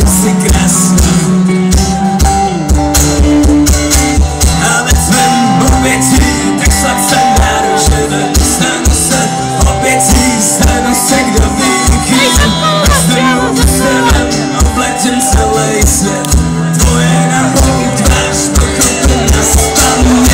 jsi krásná. A ve tvém obětí tak snad se narušené. Stanu se obětí, stanu se kdo ví kým. Až tvým úsměvem obletím celý svět. Tvoje nahou tvář pochopím na spaměť.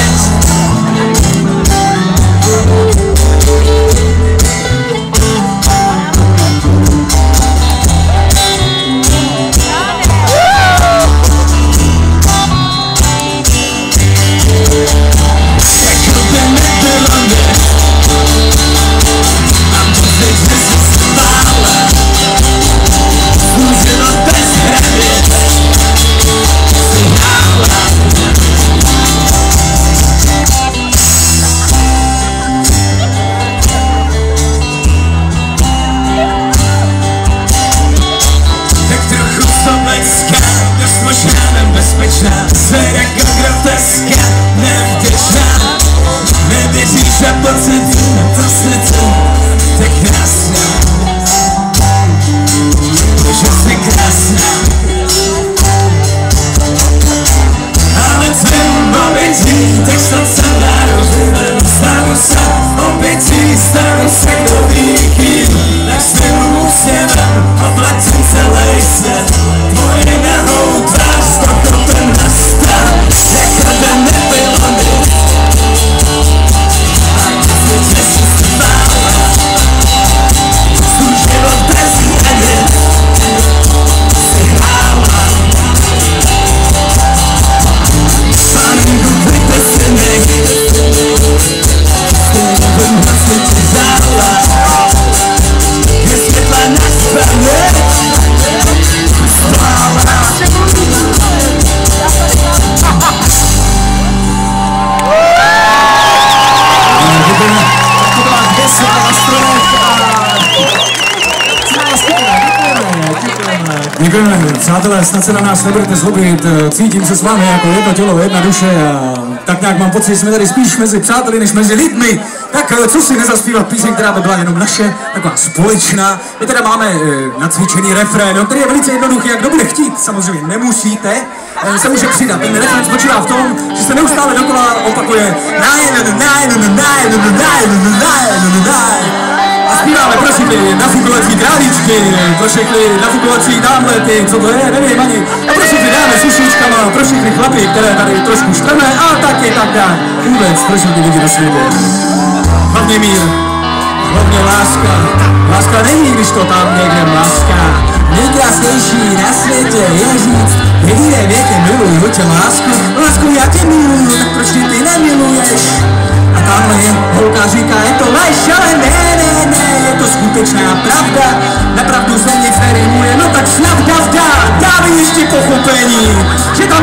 Nebezpečná, jako groteska, nevděčná. Nevěříš a pocitím, to srdce, tak krásná. Že jsi krásná. Ale tvým obětí, tak snad se narozením. Stanu se obětí, stanu se kdo ví kým. Tak s tvým úsměvem obletím celý svět. Tvoje nahou tvář pochopím na stán. Jako ten nebyl on. A když jsi se bála, svůj život bez mě si hrála. Panenku klidte si nech, stejným na světě dála. Je světla na spaměť, spála. Děkujeme, přátelé, snad se na nás nebudete zlobit, cítím se s vámi jako jedno tělo, jedna duše a tak nějak mám pocit, že jsme tady spíš mezi přáteli, než mezi lidmi. Tak co si nezaspívat píseň, která by byla jenom naše, taková společná. My teda máme nacvičený refrén, který je velice jednoduchý, jak kdo bude chtít, samozřejmě nemusíte, se může přidat. Ten refrén spočívá v tom, že se neustále dokola opakuje a zpíváme pro všechny nafukovací králíčky, pro všechny nafukovací dámlety, co to je, nevím ani. A pro všechny dámy s ušíčkama, pro všechny chlapy, které tady trošku štreme a taky tak dále. Vůbec pro všechny lidi na světě. Hlavně mír, hlavně láska. Láska není, když to tam někde mlaská. Nejkrásnější na světě je říct, jediné věkem miluju tě lásku. Lásku já tě miluju, tak proč ty nemiluješ? A tamhle je holka říká, je to lež, ale ne, je to skutečná pravda. Na pravdu se nic nerimuje, no tak snad davda, dávej ještě pochopení. Že tam,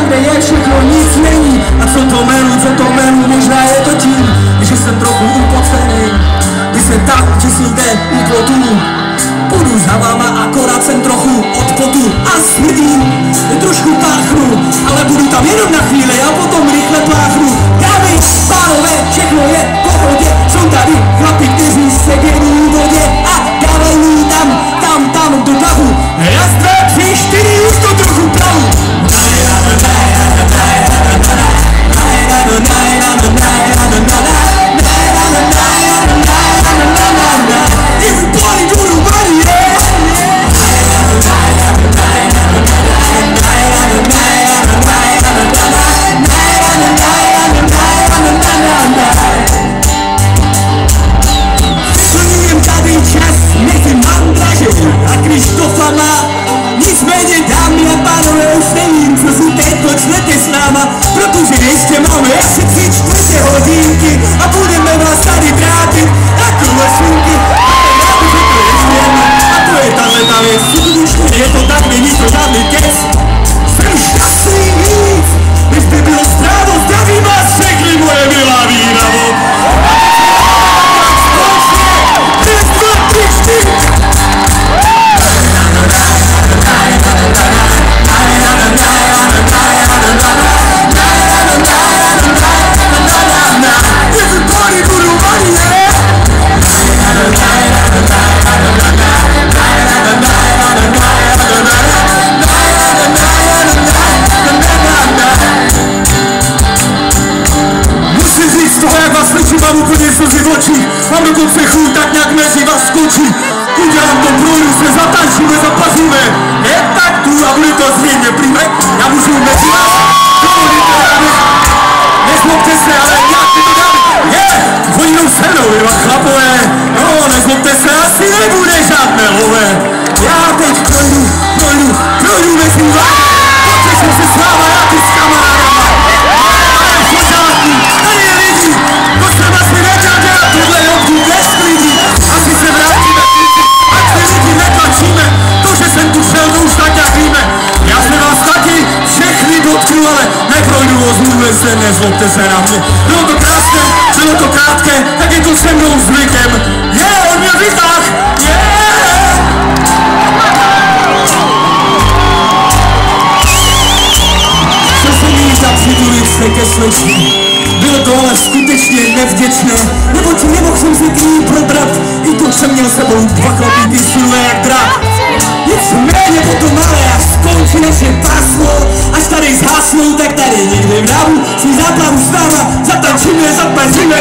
kde je, všechno nic není. A co to melu, možná je to tím, že jsem trochu upocený. Když se tam tisíte u plotu, půjdu za váma, akorát jsem trochu od potu a smrdím, trošku páchnu, ale budu tam jenom na chvíli a potom rychle pláchnu. Dámy, pánové, všechno je v pohodě, jsou tady chlapi, kteří se věnují vodě a dávají tam do dahu. Raz, dva, tři, čtyři, už to trochu pravu. myslíme. Já jsem vás taky všechny dotknu, ale neprojdu o zmluvě se, nezlobte se na mě. Bylo to krásné, bylo to krátké, tak je to se mnou zvykem. On mě vytáh, Co se mi zapřitulit se ke slečně. Bylo to ale skutečně nevděčné, neboť nemohl jsem se k ní probrat, i to jsem měl sebou dva chlapíky silné jak drak. Nicméně potom ale až skončí naše pásmo, až tady zhasnou, tak tady někde v dávu si záplavu s náma zatančíme, zapaříme.